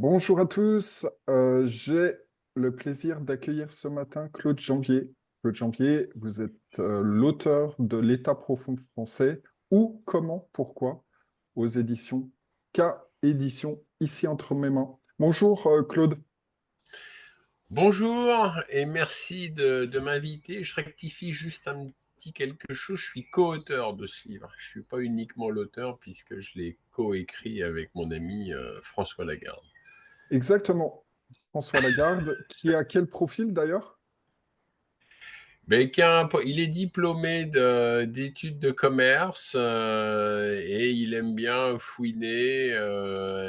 Bonjour à tous, j'ai le plaisir d'accueillir ce matin Claude Janvier. Claude Janvier, vous êtes l'auteur de L'État profond français, Où, comment, pourquoi, aux éditions K Éditions, ici entre mes mains. Bonjour Claude. Bonjour et merci de m'inviter. Je rectifie juste un petit quelque chose. Je suis co-auteur de ce livre. Je ne suis pas uniquement l'auteur puisque je l'ai co-écrit avec mon ami François Lagarde. Exactement, François Lagarde, qui a quel profil d'ailleurs? Ben, il est diplômé d'études de commerce et il aime bien fouiner,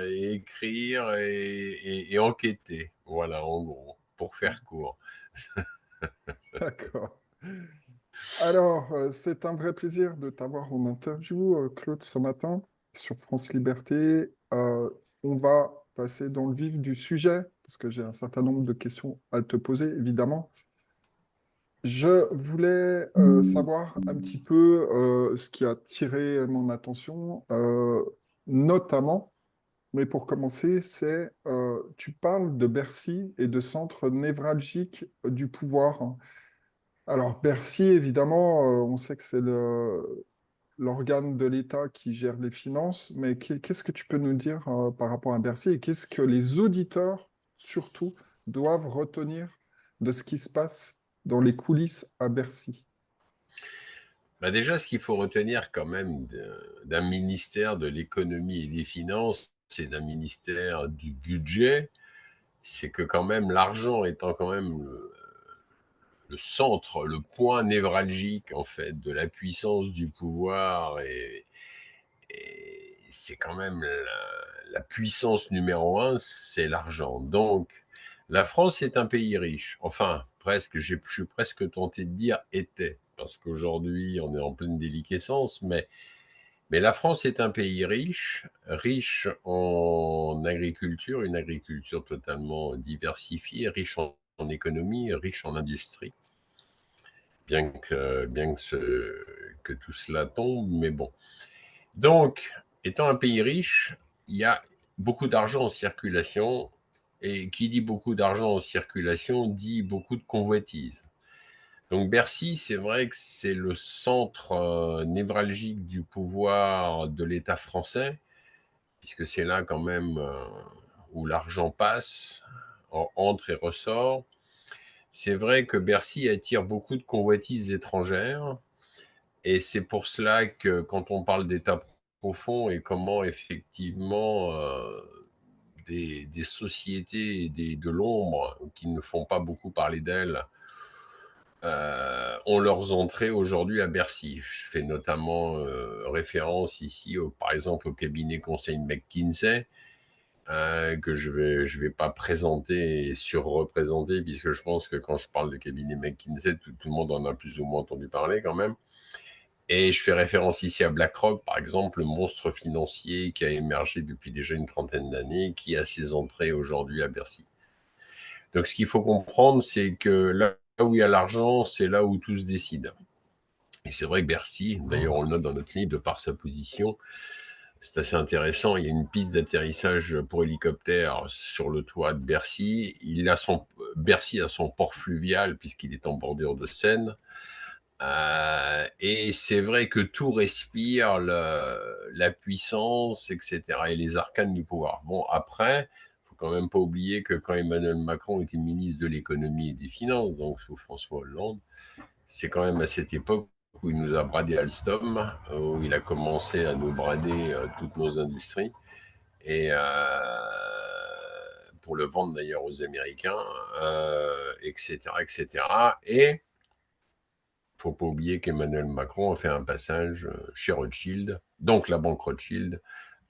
et écrire et enquêter. Voilà, en gros, pour faire court. D'accord. Alors, c'est un vrai plaisir de t'avoir en interview, Claude, ce matin sur France Liberté. On va passer dans le vif du sujet, parce que j'ai un certain nombre de questions à te poser, évidemment. Je voulais savoir un petit peu ce qui a tiré mon attention, notamment, mais pour commencer, c'est tu parles de Bercy et de centre névralgique du pouvoir. Alors, Bercy, évidemment, on sait que c'est l'organe de l'État qui gère les finances, mais qu'est-ce que tu peux nous dire par rapport à Bercy et qu'est-ce que les auditeurs, surtout, doivent retenir de ce qui se passe dans les coulisses à Bercy? Bah déjà, ce qu'il faut retenir quand même d'un ministère de l'économie et des finances, c'est d'un ministère du budget, c'est que quand même l'argent étant quand même le centre, le point névralgique en fait de la puissance du pouvoir et c'est quand même la puissance numéro un, c'est l'argent. Donc la France est un pays riche, enfin presque, je suis presque tenté de dire était, parce qu'aujourd'hui on est en pleine déliquescence, mais la France est un pays riche, riche en agriculture, une agriculture totalement diversifiée, riche en économie, riche en industrie, que tout cela tombe, mais bon. Donc, étant un pays riche, il y a beaucoup d'argent en circulation, et qui dit beaucoup d'argent en circulation dit beaucoup de convoitises. Donc Bercy, c'est vrai que c'est le centre névralgique du pouvoir de l'État français, puisque c'est là quand même où l'argent passe, entre et ressort. C'est vrai que Bercy attire beaucoup de convoitises étrangères, et c'est pour cela que quand on parle d'État profond et comment effectivement des sociétés de l'ombre qui ne font pas beaucoup parler d'elles ont leurs entrées aujourd'hui à Bercy. Je fais notamment référence ici, par exemple, au cabinet conseil McKinsey, que je vais pas présenter et surreprésenter, puisque je pense que quand je parle de cabinet McKinsey, tout le monde en a plus ou moins entendu parler quand même. Et je fais référence ici à BlackRock, par exemple, le monstre financier qui a émergé depuis déjà une trentaine d'années, qui a ses entrées aujourd'hui à Bercy. Donc ce qu'il faut comprendre, c'est que là où il y a l'argent, c'est là où tout se décide. Et c'est vrai que Bercy, d'ailleurs on le note dans notre livre, de par sa position, c'est assez intéressant. Il y a une piste d'atterrissage pour hélicoptère sur le toit de Bercy. Bercy a son port fluvial puisqu'il est en bordure de Seine. Et c'est vrai que tout respire la puissance, etc. et les arcanes du pouvoir. Bon, après, faut quand même pas oublier que quand Emmanuel Macron était ministre de l'économie et des finances, donc sous François Hollande, c'est quand même à cette époque où il nous a bradé Alstom, où il a commencé à nous brader toutes nos industries, et pour le vendre d'ailleurs aux Américains, etc., etc. Et faut pas oublier qu'Emmanuel Macron a fait un passage chez Rothschild, donc la banque Rothschild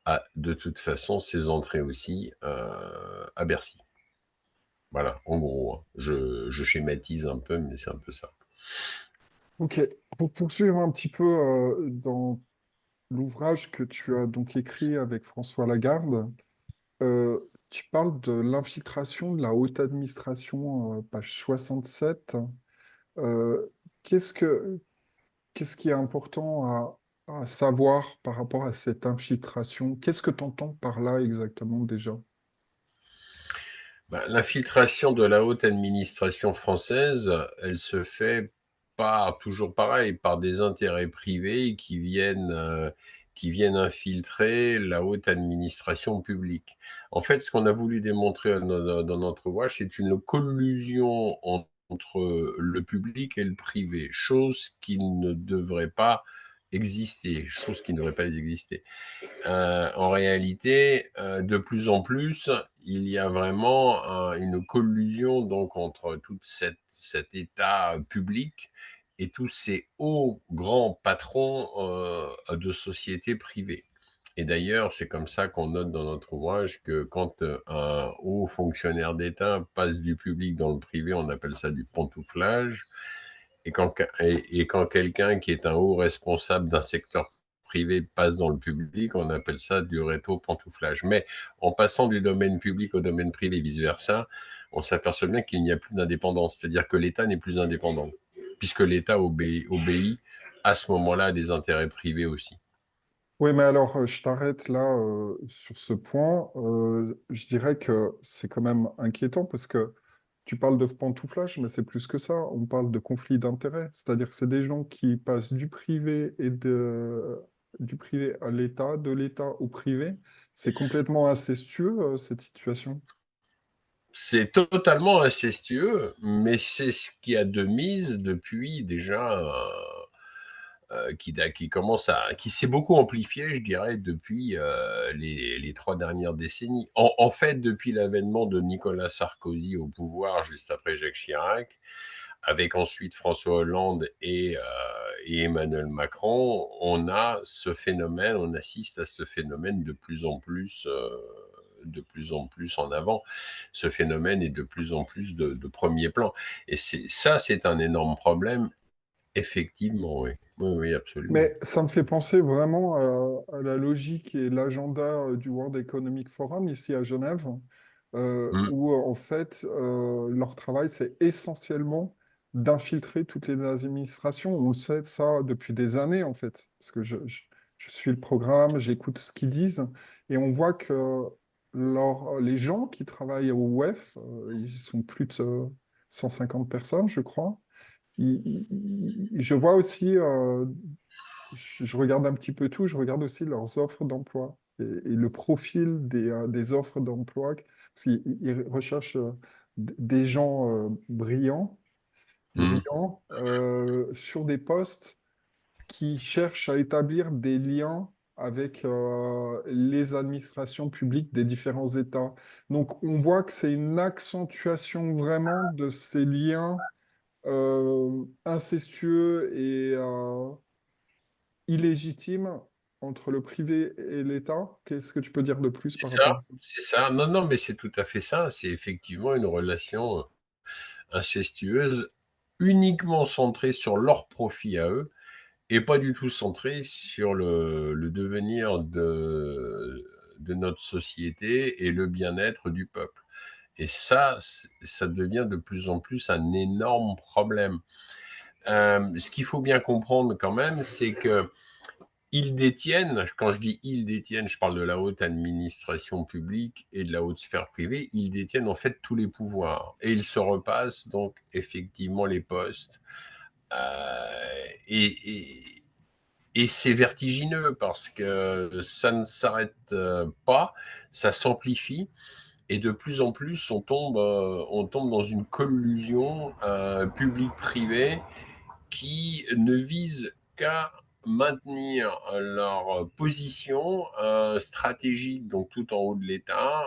a de toute façon ses entrées aussi à Bercy. Voilà, en gros, hein. Je schématise un peu, mais c'est un peu ça. Ok, pour poursuivre un petit peu dans l'ouvrage que tu as donc écrit avec François Lagarde, tu parles de l'infiltration de la haute administration, page 67. Euh, qu'est-ce que, qu'est-ce qui est important à savoir par rapport à cette infiltration? Qu'est-ce que tu entends par là exactement déjà? L'infiltration de la haute administration française, elle se fait par, toujours pareil, par des intérêts privés qui viennent infiltrer la haute administration publique. En fait, ce qu'on a voulu démontrer dans notre ouvrage, c'est une collusion entre le public et le privé, chose qui ne devrait pas exister, chose qui ne devrait pas exister. En réalité, de plus en plus, il y a vraiment une collusion donc entre cet État public et tous ces hauts grands patrons de sociétés privées. Et d'ailleurs, c'est comme ça qu'on note dans notre ouvrage que quand un haut fonctionnaire d'État passe du public dans le privé, on appelle ça du pantouflage. Et quand quelqu'un qui est un haut responsable d'un secteur privé passe dans le public, on appelle ça du rétro-pantouflage. Mais en passant du domaine public au domaine privé, vice-versa, on s'aperçoit bien qu'il n'y a plus d'indépendance. C'est-à-dire que l'État n'est plus indépendant, puisque l'État obéit à ce moment-là à des intérêts privés aussi. Oui, mais alors, je t'arrête là sur ce point. Je dirais que c'est quand même inquiétant parce que tu parles de pantouflage, mais c'est plus que ça. On parle de conflit d'intérêts. C'est-à-dire que c'est des gens qui passent du privé à l'État, de l'État au privé. C'est complètement incestueux, cette situation. C'est totalement incestueux, mais c'est ce qui a de mise depuis déjà qui s'est beaucoup amplifié, je dirais, depuis les 3 dernières décennies. En fait, depuis l'avènement de Nicolas Sarkozy au pouvoir, juste après Jacques Chirac, avec ensuite François Hollande et Emmanuel Macron, on assiste à ce phénomène de plus en plus en avant. Ce phénomène est de plus en plus de premier plan. Et c'est un énorme problème. Effectivement, oui. Oui, oui, absolument. Mais ça me fait penser vraiment à la logique et l'agenda du World Economic Forum ici à Genève, Mm, où en fait leur travail c'est essentiellement d'infiltrer toutes les administrations. On le sait ça depuis des années en fait, parce que je suis le programme, j'écoute ce qu'ils disent, et on voit que les gens qui travaillent au WEF, ils sont plus de 150 personnes, je crois. Je vois aussi je regarde un petit peu tout, je regarde aussi leurs offres d'emploi et le profil des offres d'emploi, parce qu'ils recherchent des gens mm. brillants sur des postes qui cherchent à établir des liens avec les administrations publiques des différents États. Donc on voit que c'est une accentuation vraiment de ces liens incestueux et illégitime entre le privé et l'État. Qu'est-ce que tu peux dire de plus C'est par ça, rapport à ça? c'est ça. Non, non, mais c'est tout à fait ça. C'est effectivement une relation incestueuse, uniquement centrée sur leur profit à eux, et pas du tout centrée sur le devenir de notre société et le bien-être du peuple. Et ça devient de plus en plus un énorme problème. Ce qu'il faut bien comprendre quand même, c'est que ils détiennent, quand je dis ils détiennent, je parle de la haute administration publique et de la haute sphère privée, ils détiennent en fait tous les pouvoirs. Et ils se repassent donc effectivement les postes. Et, et, et c'est vertigineux parce que ça ne s'arrête pas, ça s'amplifie. Et de plus en plus, on tombe dans une collusion publique-privée qui ne visent qu'à maintenir leur position stratégique, donc tout en haut de l'État,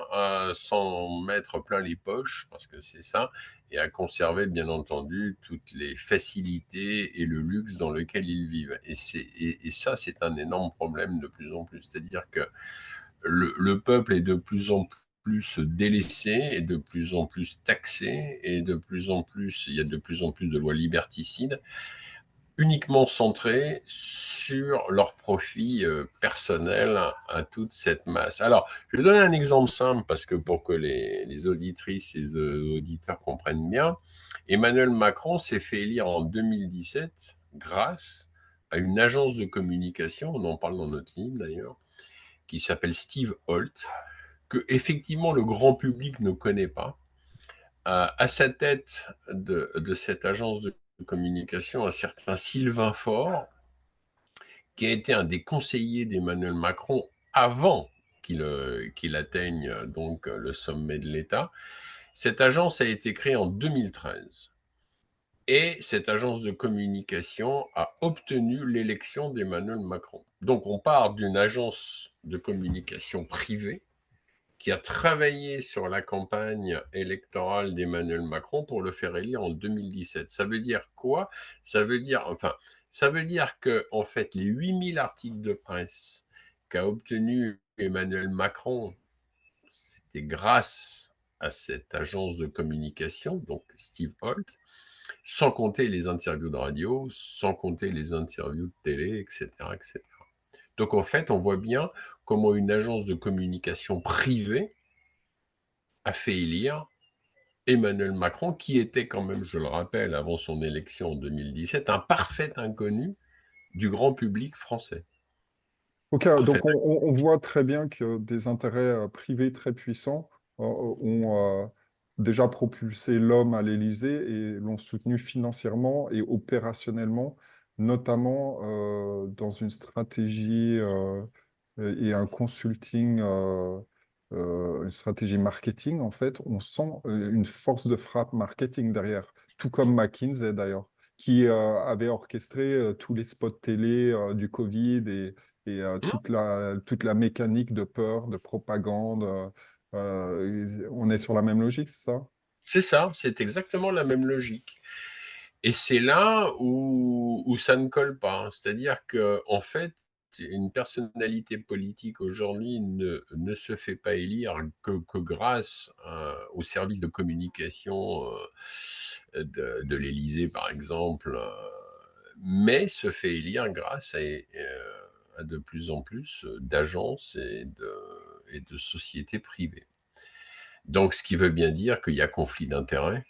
sans mettre plein les poches, parce que c'est ça, et à conserver, bien entendu, toutes les facilités et le luxe dans lequel ils vivent. Et ça, c'est un énorme problème de plus en plus. C'est-à-dire que le peuple est de plus en plus délaissé et de plus en plus taxé et de plus en plus, il y a de plus en plus de lois liberticides uniquement centrés sur leur profit personnel à toute cette masse. Alors, je vais donner un exemple simple parce que pour que les auditrices et les auditeurs comprennent bien, Emmanuel Macron s'est fait élire en 2017 grâce à une agence de communication, on en parle dans notre livre d'ailleurs, qui s'appelle Steve Holt, que effectivement le grand public ne connaît pas, À sa tête de cette agence de communication, un certain Sylvain Faure, qui a été un des conseillers d'Emmanuel Macron avant qu'il atteigne donc le sommet de l'État. Cette agence a été créée en 2013. Et cette agence de communication a obtenu l'élection d'Emmanuel Macron. Donc on part d'une agence de communication privée qui a travaillé sur la campagne électorale d'Emmanuel Macron pour le faire élire en 2017. Ça veut dire quoi? Ça veut dire que, en fait, les 8000 articles de presse qu'a obtenu Emmanuel Macron, c'était grâce à cette agence de communication, donc Steve Holt, sans compter les interviews de radio, sans compter les interviews de télé, etc., etc. Donc, en fait, on voit bien comment une agence de communication privée a fait élire Emmanuel Macron, qui était quand même, je le rappelle, avant son élection en 2017, un parfait inconnu du grand public français. Ok, Parfait. donc on voit très bien que des intérêts privés très puissants ont déjà propulsé l'homme à l'Élysée et l'ont soutenu financièrement et opérationnellement, notamment dans une stratégie et un consulting, une stratégie marketing, en fait. On sent une force de frappe marketing derrière, tout comme McKinsey d'ailleurs, qui avait orchestré tous les spots télé du Covid et toute la mécanique de peur, de propagande. On est sur la même logique, c'est ça? C'est ça, c'est exactement la même logique. Et c'est là où ça ne colle pas. C'est-à-dire que, en fait, une personnalité politique aujourd'hui ne se fait pas élire que grâce au service de communication de l'Élysée, par exemple, mais se fait élire grâce à de plus en plus d'agences et de sociétés privées. Donc, ce qui veut bien dire qu'il y a conflit d'intérêts,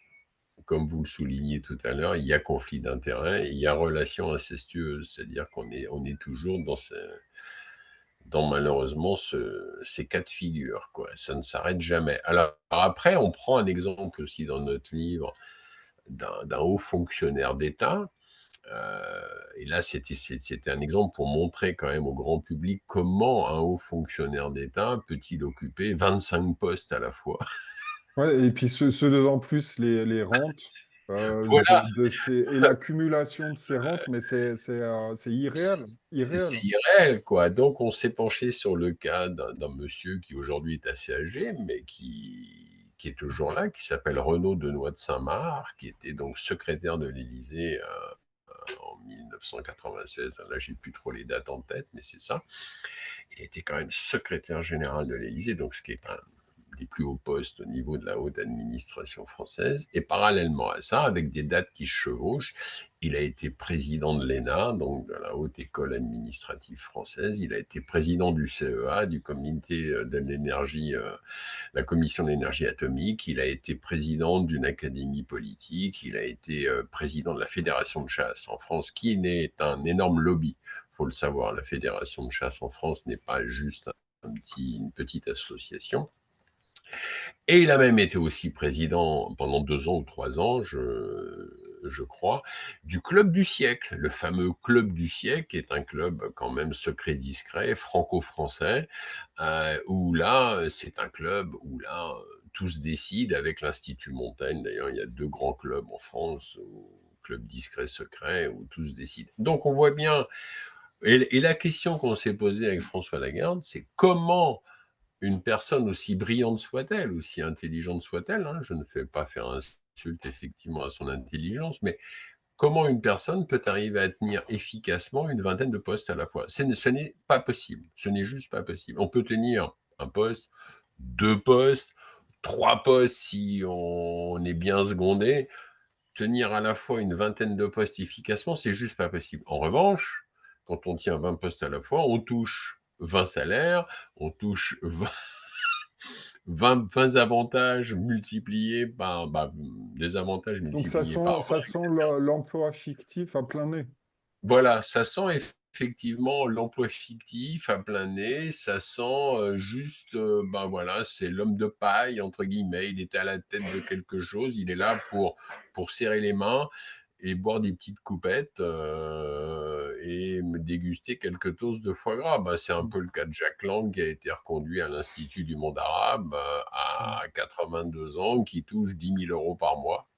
comme vous le soulignez tout à l'heure, il y a conflit d'intérêts, il y a relation incestueuse, c'est-à-dire on est toujours dans malheureusement ces cas de figure, quoi. Ça ne s'arrête jamais. Alors après, on prend un exemple aussi dans notre livre d'un haut fonctionnaire d'État. Et là, c'était un exemple pour montrer quand même au grand public comment un haut fonctionnaire d'État peut-il occuper 25 postes à la fois. Ouais, et puis ceux de plus, les rentes Voilà, et l'accumulation de ces rentes, mais c'est irréel, c'est irréel. irréel, quoi. Donc, on s'est penché sur le cas d'un monsieur qui aujourd'hui est assez âgé, mais qui est toujours là, qui s'appelle Renaud Denoy de Saint-Marc, qui était donc secrétaire de l'Élysée en 1996. Là, j'ai plus trop les dates en tête, mais c'est ça. Il était quand même secrétaire général de l'Élysée, donc ce qui est un des plus hauts postes au niveau de la haute administration française. Et parallèlement à ça, avec des dates qui se chevauchent, il a été président de l'ENA, donc de la haute école administrative française. Il a été président du CEA, du comité de l'énergie, la commission de l'énergie atomique. Il a été président d'une académie politique. Il a été président de la fédération de chasse en France, qui est un énorme lobby. Il faut le savoir, la fédération de chasse en France n'est pas juste une petite association. Et il a même été aussi président pendant 2 ans ou 3 ans, je crois, du Club du siècle. Le fameux Club du siècle, qui est un club quand même secret discret, franco-français, où là, c'est un club où là, tout se décide avec l'Institut Montaigne. D'ailleurs, il y a 2 grands clubs en France, club discret secret, où tout se décide. Donc on voit bien, et la question qu'on s'est posée avec François Lagarde, c'est comment une personne aussi brillante soit-elle, aussi intelligente soit-elle, hein, je ne fais pas faire insulte effectivement à son intelligence, mais comment une personne peut arriver à tenir efficacement une vingtaine de postes à la fois? Ce n'est pas possible, ce n'est juste pas possible. On peut tenir un poste, 2 postes, 3 postes si on est bien secondé. Tenir à la fois une vingtaine de postes efficacement, c'est juste pas possible. En revanche, quand on tient 20 postes à la fois, on touche 20 salaires, on touche 20 avantages multipliés par des avantages Donc multipliés par 20. ça sent l'emploi fictif à plein nez. Voilà, ça sent effectivement, l'emploi fictif à plein nez, ça sent juste, ben voilà, c'est l'homme de paille, entre guillemets. Il était à la tête de quelque chose, il est là pour serrer les mains et boire des petites coupettes et me déguster quelques toasts de foie gras. Ben, c'est un Mm. peu le cas de Jack Lang qui a été reconduit à l'Institut du monde arabe Mm. à 82 ans, qui touche 10 000 € par mois,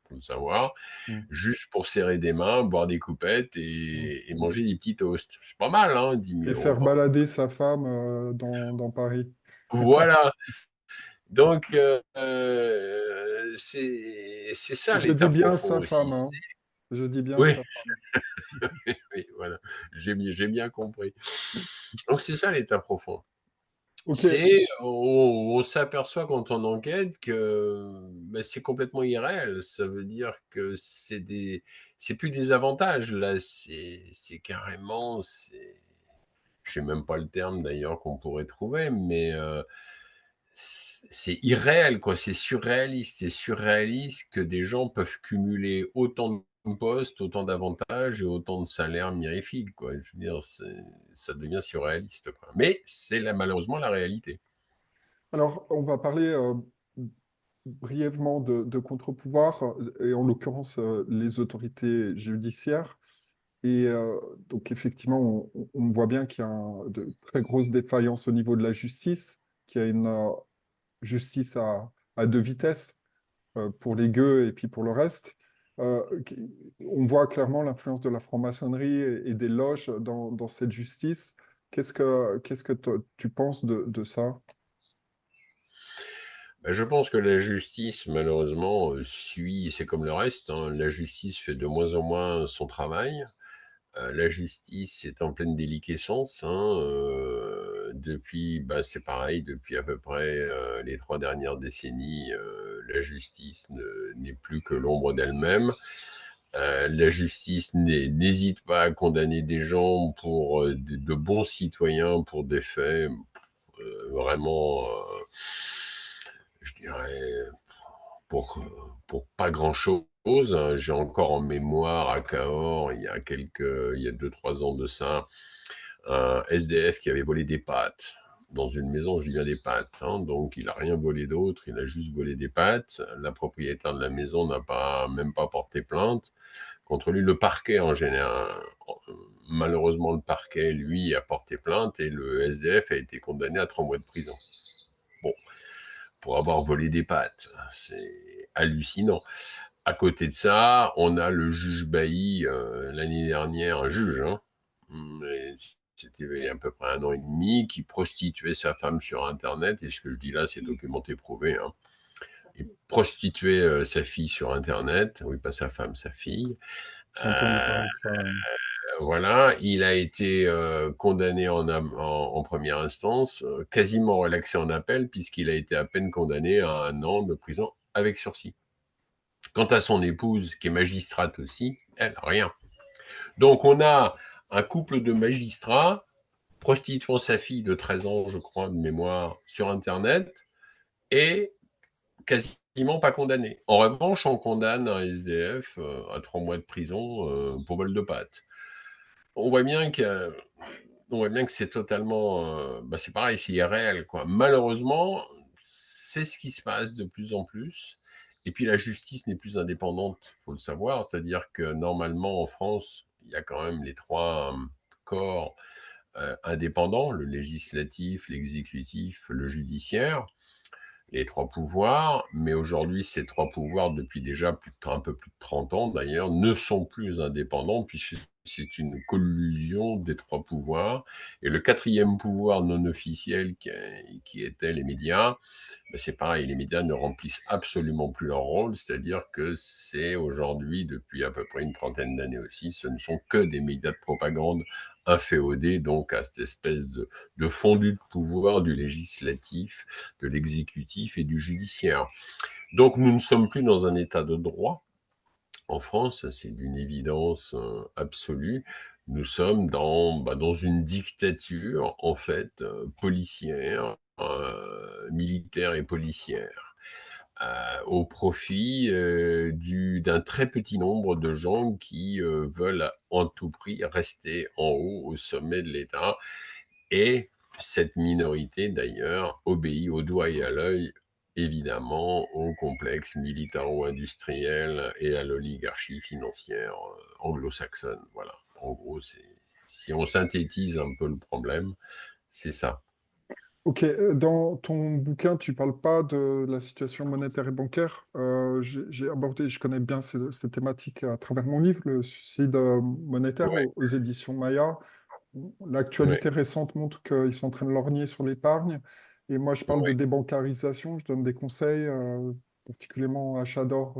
faut le savoir, Mm. juste pour serrer des mains, boire des coupettes Mm. et manger des petits toasts. C'est pas mal, hein, 10 000 Et euros faire par mois. balader sa femme dans Paris. Voilà, donc c'est ça Je l'état dis bien profond sa aussi. femme, hein. Je dis bien Oui, sa femme. oui, voilà, j'ai bien compris. Donc c'est ça l'état profond. Ok. On s'aperçoit quand on enquête que ben, c'est complètement irréel. Ça veut dire que c'est plus des avantages là, c'est carrément, je sais même pas le terme d'ailleurs qu'on pourrait trouver, mais c'est irréel quoi, c'est surréaliste. C'est surréaliste que des gens peuvent cumuler autant de postes, autant d'avantages et autant de salaires mirifiques quoi. Je veux dire, ça devient surréaliste quoi. Mais c'est malheureusement la réalité. Alors, on va parler brièvement de contre-pouvoir, et en l'occurrence les autorités judiciaires. Et donc, effectivement, on voit bien qu'il y a de très grosses défaillances au niveau de la justice, qu'il y a une justice à deux vitesses pour les gueux et puis pour le reste. On voit clairement l'influence de la franc-maçonnerie et des loges dans cette justice. Qu'est-ce que tu penses de ça? Bah, je pense que la justice, malheureusement, suit, c'est comme le reste, hein, la justice fait de moins en moins son travail. La justice est en pleine déliquescence, hein, depuis, bah, c'est pareil, depuis à peu près les 3 dernières décennies, la justice n'est plus que l'ombre d'elle-même. La justice n'hésite pas à condamner des gens pour de bons citoyens pour des faits vraiment, je dirais, pour pas grand-chose. J'ai encore en mémoire à Cahors, il y a 2, 3 ans de ça, un SDF qui avait volé des pâtes dans une maison, je dis bien des pâtes, hein, donc il a rien volé d'autre, il a juste volé des pâtes. La propriétaire de la maison n'a même pas porté plainte contre lui. Le parquet en général, malheureusement le parquet, lui, a porté plainte et le SDF a été condamné à 3 mois de prison. Bon, pour avoir volé des pâtes, c'est hallucinant. À côté de ça, on a le juge Bailly, l'année dernière, un juge, hein, c'était il y a à peu près 1 an et demi, qui prostituait sa femme sur Internet, et ce que je dis là, c'est documenté, prouvé, hein. Il prostituait sa fille sur Internet, oui, pas sa femme, sa fille. J'ai entendu Euh, parler de ça. Ouais. voilà, il a été condamné en première instance, quasiment relaxé en appel, puisqu'il a été à peine condamné à 1 an de prison avec sursis. Quant à son épouse, qui est magistrate aussi, elle, rien. Donc on a un couple de magistrats prostituant sa fille de 13 ans, je crois, de mémoire, sur Internet, et quasiment pas condamné. En revanche, on condamne un SDF à 3 mois de prison pour vol de pâtes. On voit bien que, on voit bien que c'est totalement, bah c'est pareil, c'est irréel, quoi. Malheureusement, c'est ce qui se passe de plus en plus. Et puis la justice n'est plus indépendante, faut le savoir. C'est-à-dire que normalement en France, il y a quand même les trois corps indépendants, le législatif, l'exécutif, le judiciaire, les trois pouvoirs, mais aujourd'hui, ces trois pouvoirs, depuis déjà un peu plus de 30 ans d'ailleurs, ne sont plus indépendants puisque c'est une collusion des trois pouvoirs. Et le quatrième pouvoir non officiel qui était les médias, ben c'est pareil, les médias ne remplissent absolument plus leur rôle, c'est-à-dire que c'est aujourd'hui, depuis à peu près une trentaine d'années aussi, ce ne sont que des médias de propagande inféodés donc à cette espèce de fondu de pouvoir du législatif, de l'exécutif et du judiciaire. Donc nous ne sommes plus dans un état de droit. En France, c'est d'une évidence absolue. Nous sommes dans une dictature, en fait, policière, militaire et policière. au profit d'un très petit nombre de gens qui veulent à en tout prix rester en haut, au sommet de l'État. Et cette minorité, d'ailleurs, obéit au doigt et à l'œil, évidemment, au complexe militaro-industriel et à l'oligarchie financière anglo-saxonne. Voilà. En gros, si on synthétise un peu le problème, c'est ça. Ok, dans ton bouquin, tu parles pas de la situation monétaire et bancaire. J'ai abordé, je connais bien ces thématiques à travers mon livre, le suicide monétaire Ouais, aux éditions Maya. ouais, L'actualité récente montre qu'ils sont en train de lorgner sur l'épargne. Et moi, je parle de ouais. débancarisation, je donne des conseils, particulièrement achat d'or.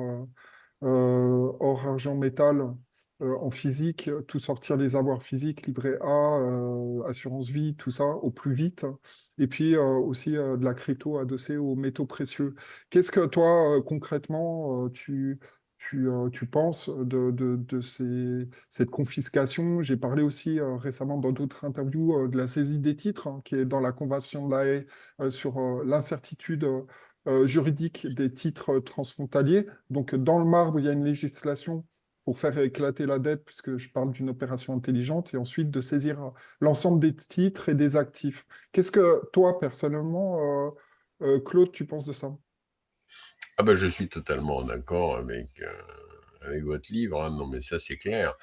Or, argent, métal en physique, tout sortir les avoirs physiques, livret A, assurance vie, tout ça au plus vite. Et puis aussi de la crypto adossée aux métaux précieux. Qu'est-ce que toi, concrètement, tu penses de cette confiscation? J'ai parlé aussi récemment dans d'autres interviews de la saisie des titres, hein, qui est dans la Convention de La Haye sur l'incertitude juridique des titres transfrontaliers. Donc, dans le marbre, il y a une législation pour faire éclater la dette, puisque je parle d'une opération intelligente, et ensuite de saisir l'ensemble des titres et des actifs. Qu'est-ce que toi, personnellement, Claude, tu penses de ça? Ah ben, je suis totalement d'accord avec votre livre, hein. Non, mais ça, c'est clair.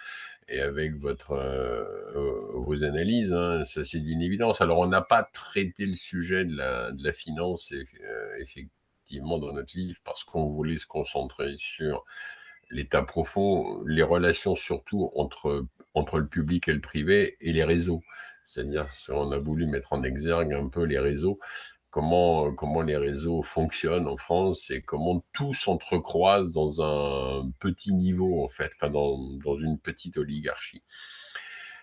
Et avec vos analyses, hein, ça c'est d'une évidence. Alors, on n'a pas traité le sujet de la finance, effectivement, dans notre livre, parce qu'on voulait se concentrer sur l'état profond, les relations surtout entre le public et le privé et les réseaux. C'est-à-dire, on a voulu mettre en exergue un peu les réseaux, comment les réseaux fonctionnent en France et comment tout s'entrecroise dans un petit niveau, en fait, enfin, dans une petite oligarchie.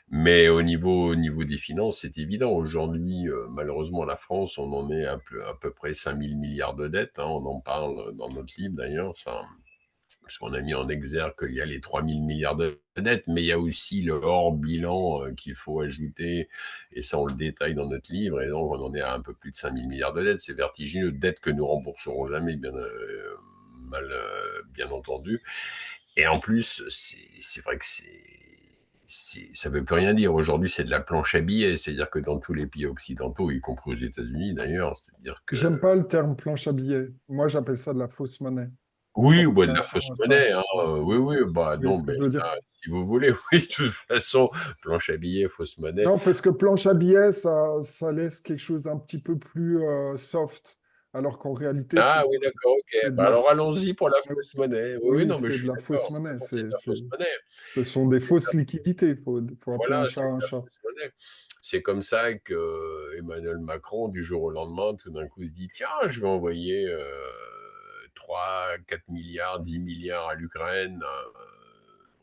Mais au niveau des finances, c'est évident. Aujourd'hui, malheureusement, la France, on en est à peu près 5 000 milliards de dettes, hein. On en parle dans notre livre d'ailleurs, ça, parce qu'on a mis en exergue qu'il y a les 3 000 milliards de dettes, mais il y a aussi le hors-bilan qu'il faut ajouter, et ça on le détaille dans notre livre, et donc on en est à un peu plus de 5 000 milliards de dettes. C'est vertigineux, dettes que nous rembourserons jamais, bien entendu. Et en plus, c'est vrai que ça veut plus rien dire. Aujourd'hui, c'est de la planche à billets, c'est-à-dire que dans tous les pays occidentaux, y compris aux États-Unis d'ailleurs, c'est-à-dire J'aime que pas le terme planche à billets. Moi, j'appelle ça de la fausse monnaie. oui, Ça n'a ouais, de rien la à fausse voir. monnaie, hein, oui, oui, bah Vous voyez non, ce que mais je veux dire? ça, si vous voulez, oui, de toute façon, planche à billets, fausse monnaie. Non, parce que planche à billets, ça laisse quelque chose d'un petit peu plus soft, alors qu'en réalité, Ah oui, d'accord, ok. c'est de Bah la, alors allons-y pour la ah fausse monnaie. Oui, oui, oui, non, mais c'est je de suis la fausse d'accord. monnaie. Non, c'est de la fausse monnaie. Ce sont des fausses liquidités. Faut appeler Voilà, un chat c'est de un la chat. fausse monnaie. C'est comme ça que Emmanuel Macron, du jour au lendemain, tout d'un coup, se dit, tiens, je vais envoyer 3, 4 milliards, 10 milliards à l'Ukraine.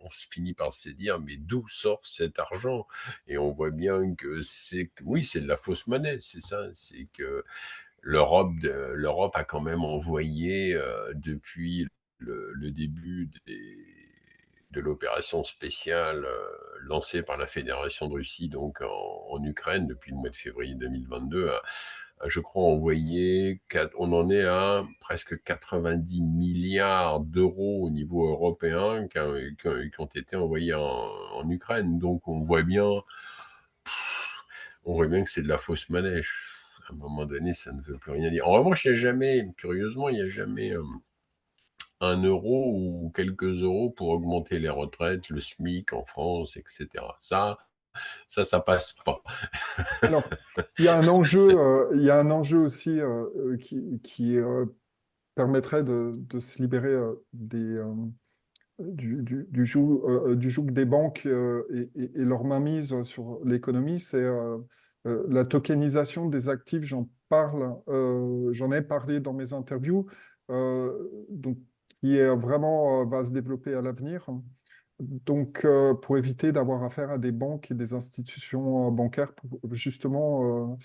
On se finit par se dire, mais d'où sort cet argent? Et on voit bien que oui, c'est de la fausse monnaie, c'est ça. C'est que l'Europe a quand même envoyé depuis le début de l'opération spéciale lancée par la Fédération de Russie, donc en Ukraine depuis le mois de février 2022, je crois envoyé, on en est à presque 90 milliards d'euros au niveau européen qui ont été envoyés en Ukraine. Donc on voit bien que c'est de la fausse monnaie. À un moment donné, ça ne veut plus rien dire. En revanche, il n'y a jamais, curieusement, il n'y a jamais 1 euro ou quelques euros pour augmenter les retraites, le SMIC en France, etc. Ça passe pas. Alors, il y a un enjeu aussi qui permettrait de se libérer du joug des banques et leur mainmise sur l'économie, c'est la tokenisation des actifs. J'en ai parlé dans mes interviews, donc, qui est vraiment va se développer à l'avenir. Donc, pour éviter d'avoir affaire à des banques et des institutions bancaires pour justement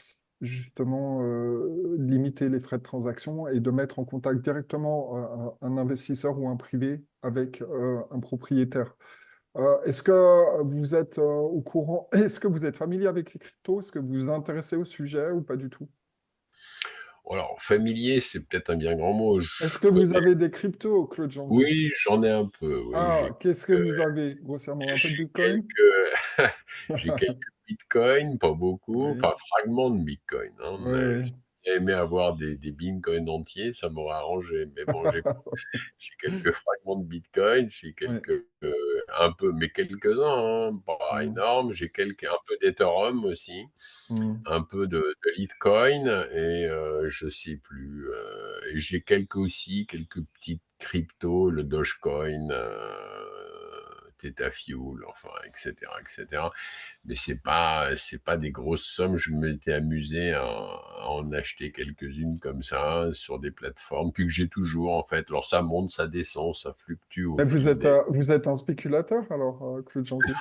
limiter les frais de transaction et de mettre en contact directement un investisseur ou un privé avec un propriétaire. Est-ce que vous êtes au courant? Est-ce que vous êtes familier avec les cryptos? Est-ce que vous vous intéressez au sujet ou pas du tout? Alors, familier, c'est peut-être un bien grand mot. Je Est-ce que vous connais, avez des cryptos, Claude Janvier? oui, j'en ai un peu, oui, Ah, qu'est-ce que vous avez, grossièrement? Un peu de j'ai Bitcoin? quelques j'ai quelques bitcoins, pas beaucoup, Oui, enfin fragments de bitcoin, hein, oui, mais oui. j'aurais aimé avoir des bitcoins entiers, ça m'aurait arrangé, mais bon, j'ai quelques fragments de bitcoin, j'ai Oui. quelques, un peu, mais quelques-uns, hein, pas Mm, énormes. J'ai un peu d'Ethereum aussi, mm, un peu de Litecoin et je sais plus, et j'ai quelques petites cryptos, le Dogecoin, Theta Fuel, enfin et cetera. Mais c'est pas des grosses sommes. Je m'étais amusé à en acheter quelques-unes comme ça sur des plateformes, puis que j'ai toujours en fait. Alors ça monte, ça descend, ça fluctue au mais fil des. vous êtes un spéculateur, alors, Claude Janvier?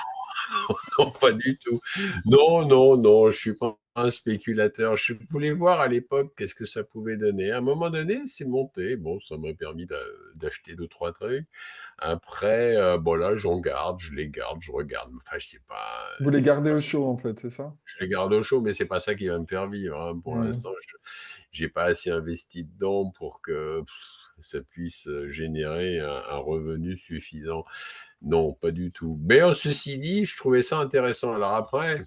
Non, pas du tout. Non, non, non, je suis pas un spéculateur. Je voulais voir à l'époque qu'est-ce que ça pouvait donner. À un moment donné, c'est monté. Bon, ça m'a permis d'acheter deux, trois trucs. Après, bon là, j'en garde, je les garde, je regarde. Enfin, je sais pas, Vous les c'est gardez pas au ça. chaud, en fait, c'est ça? Je les garde au chaud, mais c'est pas ça qui va me faire vivre, hein. Pour Mm. l'instant, je j'ai pas assez investi dedans pour que ça puisse générer un revenu suffisant. Non, pas du tout. Mais ceci dit, je trouvais ça intéressant. Alors après,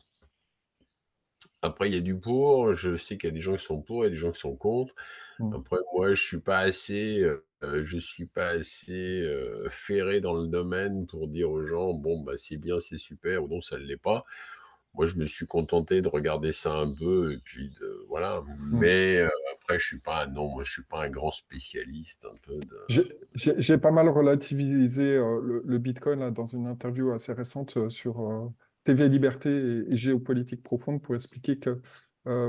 il y a du pour. Je sais qu'il y a des gens qui sont pour, il y a des gens qui sont contre. Mm. Après, moi, je suis pas assez ferré dans le domaine pour dire aux gens, bon, bah, c'est bien, c'est super, ou non, ça ne l'est pas. Moi, je me suis contenté de regarder ça un peu, et puis voilà. Mm. Mais après, non, moi, je suis pas un grand spécialiste un peu de. J'ai pas mal relativisé le Bitcoin là, dans une interview assez récente sur TV Liberté et Géopolitique Profonde pour expliquer que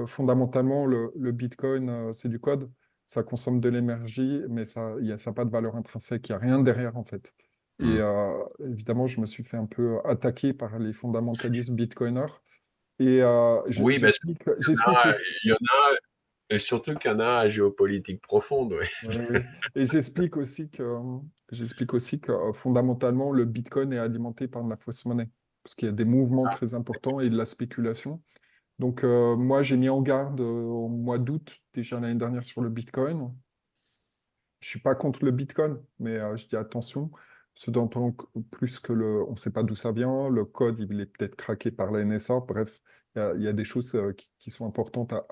fondamentalement le Bitcoin c'est du code, ça consomme de l'énergie, mais ça n'a pas de valeur intrinsèque, il n'y a rien derrière en fait. Et Hmm. évidemment, je me suis fait un peu attaquer par les fondamentalistes bitcoiners. Et Oui, ben, j'explique il y en a, et surtout qu'il y en a à géopolitique profonde, ouais. Oui, oui. Et j'explique aussi que fondamentalement, le Bitcoin est alimenté par de la fausse monnaie, parce qu'il y a des mouvements très importants et de la spéculation. Donc, moi, j'ai mis en garde au mois d'août, déjà l'année dernière, sur le Bitcoin. Je suis pas contre le Bitcoin, mais je dis attention, ce d'autant plus que on ne sait pas d'où ça vient, le code, il est peut-être craqué par la NSA. Bref, il y a des choses qui sont importantes à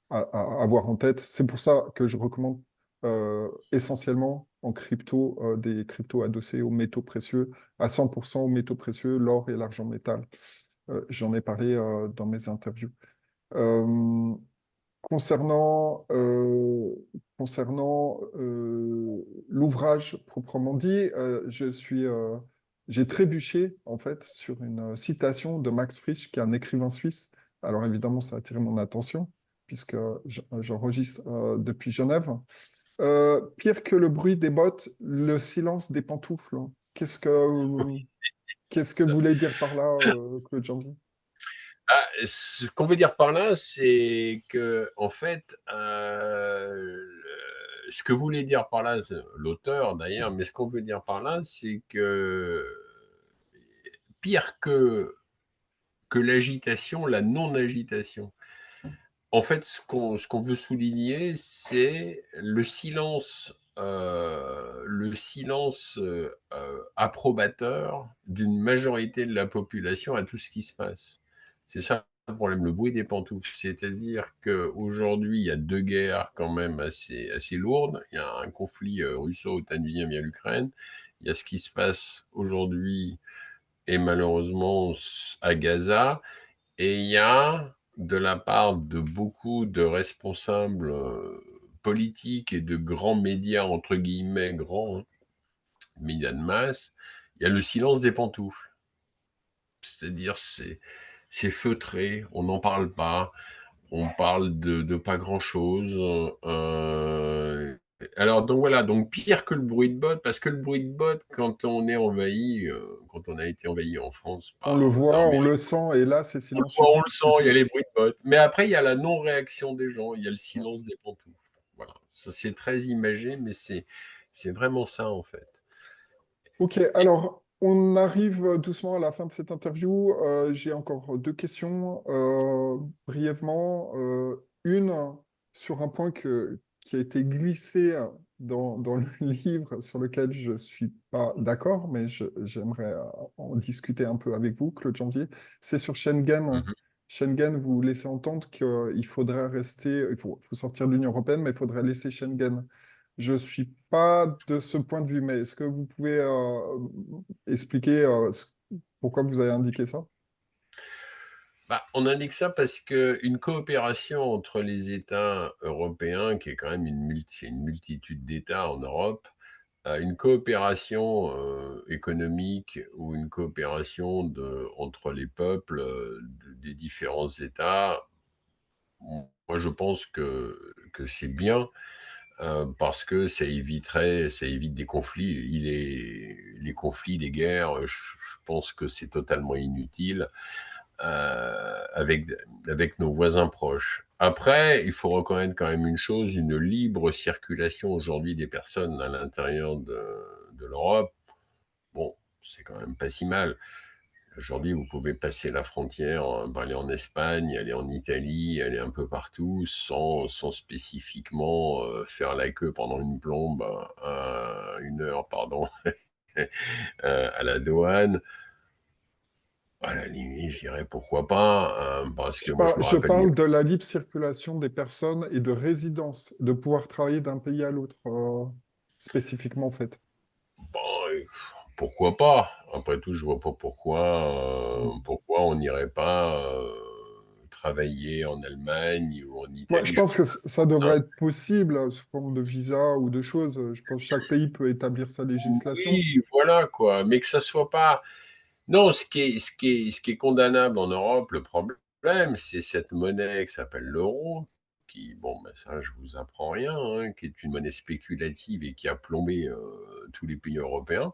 avoir en tête. C'est pour ça que je recommande essentiellement en crypto des cryptos adossés aux métaux précieux, à 100% aux métaux précieux, l'or et l'argent métal. J'en ai parlé dans mes interviews. Euh, Concernant, l'ouvrage proprement dit, j'ai trébuché en fait sur une citation de Max Frisch, qui est un écrivain suisse. Alors évidemment, ça a attiré mon attention puisque j'enregistre depuis Genève. Pire que le bruit des bottes, le silence des pantoufles. Qu'est-ce que vous voulez dire par là, Claude Janvier? Ah, ce qu'on veut dire par là, c'est que, en fait, ce que voulait dire par là, l'auteur d'ailleurs, mais ce qu'on veut dire par là, c'est que pire que l'agitation, la non-agitation. En fait, ce qu'on veut souligner, c'est le silence approbateur d'une majorité de la population à tout ce qui se passe. C'est ça le problème, le bruit des pantoufles. C'est-à-dire qu'aujourd'hui, il y a deux guerres quand même assez lourdes. Il y a un conflit russo-ukrainien via l'Ukraine. Il y a ce qui se passe aujourd'hui et malheureusement à Gaza. Et il y a, de la part de beaucoup de responsables politiques et de grands médias, entre guillemets, grands, hein, médias de masse, il y a le silence des pantoufles. C'est-à-dire, c'est feutré, on n'en parle pas, on parle de pas grand-chose. Alors, donc voilà, donc pire que le bruit de botte, parce que le bruit de botte, quand on a été envahi en France On le par voit, l'armée, on le sent, et là, c'est on le silencieux. voit, on le sent, il y a les bruits de bottes. Mais après, il y a la non-réaction des gens, il y a le silence des pantoufles. Voilà, ça c'est très imagé, mais c'est vraiment ça en fait. Ok, alors on arrive doucement à la fin de cette interview. J'ai encore deux questions brièvement. Une sur un point qui a été glissé dans le livre sur lequel je ne suis pas d'accord, mais j'aimerais en discuter un peu avec vous, Claude Janvier. C'est sur Schengen. Mhm. Schengen, vous laissez entendre qu'il faudrait rester, faut sortir de l'Union européenne, mais il faudrait laisser Schengen. Je ne suis pas de ce point de vue, mais est-ce que vous pouvez expliquer pourquoi vous avez indiqué ça? Bah, on indique ça parce qu'une coopération entre les États européens, qui est quand même une multitude d'États en Europe, une coopération économique ou une coopération entre les peuples des différents États, moi je pense que c'est bien parce que ça évite des conflits. Les conflits, les guerres, je pense que c'est totalement inutile avec nos voisins proches. Après, il faut reconnaître quand même une chose, une libre circulation aujourd'hui des personnes à l'intérieur de l'Europe. Bon, c'est quand même pas si mal. Aujourd'hui, vous pouvez passer la frontière, aller en Espagne, aller en Italie, aller un peu partout, sans spécifiquement faire la queue pendant une heure, pardon, à la douane. À la limite, je dirais pourquoi pas, parce que moi, je me Je rappelle. parle de la libre circulation des personnes et de résidence, de pouvoir travailler d'un pays à l'autre, spécifiquement en fait. Bon, pourquoi pas? Après tout, je vois pas Mm. pourquoi on n'irait pas travailler en Allemagne ou en Moi, je Italie. pense que ça Hein. devrait être possible sous forme de visa ou de choses. Je pense que chaque pays peut établir sa législation. Oui, voilà quoi. Mais que ça soit pas. Non, ce qui est condamnable en Europe, le problème, c'est cette monnaie qui s'appelle l'euro, qui, bon, ben ça, je vous apprends rien, hein, qui est une monnaie spéculative et qui a plombé tous les pays européens.